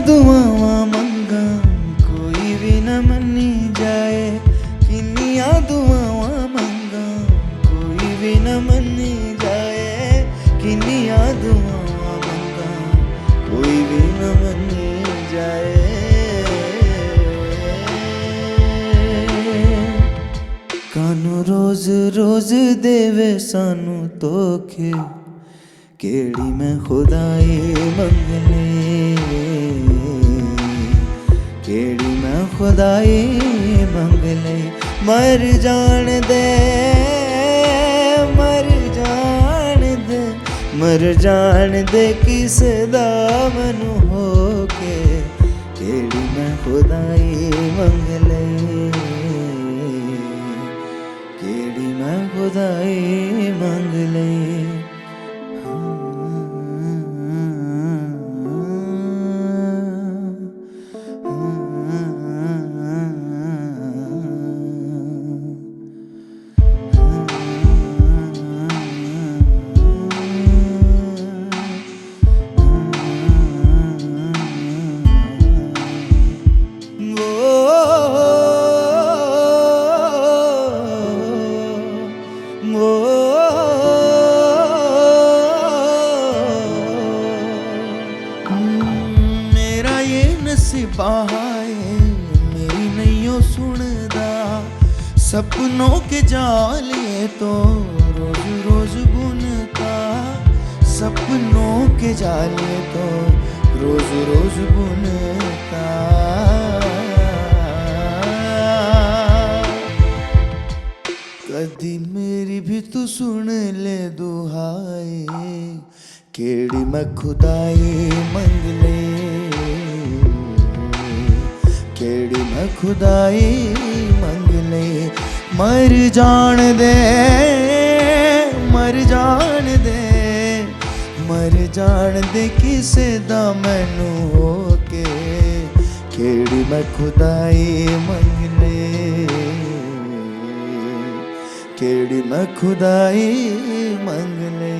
दुआवां मंगा कोई भी न मन्नी जाए, किन्नियां दुआवां मंगा कोई भी न मन्नी जाए, किन्नियां दुआवां मंगा कोई भी न मन्नी जाए। कानू रोज रोज देवे सानू धोखे, केड़ी मैं खुदाई मंग ले, केड़ी मैं खुदाई मंग ले। मर जान दे, मर जान दे, मर जान दे किस दा मैनू होके, केड़ी मैं खुदाई मंग ले, केड़ी मैं खुदाई मंग ले। मेरा ये नसीबा है मेरी नैयो सुनदा, सपनों के जाल ये तो रोज रोज बुनता, सपनों के जाल ये तो रोज रोज बुनता। कदी मेरी भी तू सुन ले दुहाई, केड़ी मैं खुदाई मंग ले, केड़ी मैं खुदाई मंग ले। मर जान दे, मर जान दे, मर जान दे किसे दा मैनू होके, केड़ी मैं खुदाई मंग ले, केड़ी मैं खुदाई मंग ले।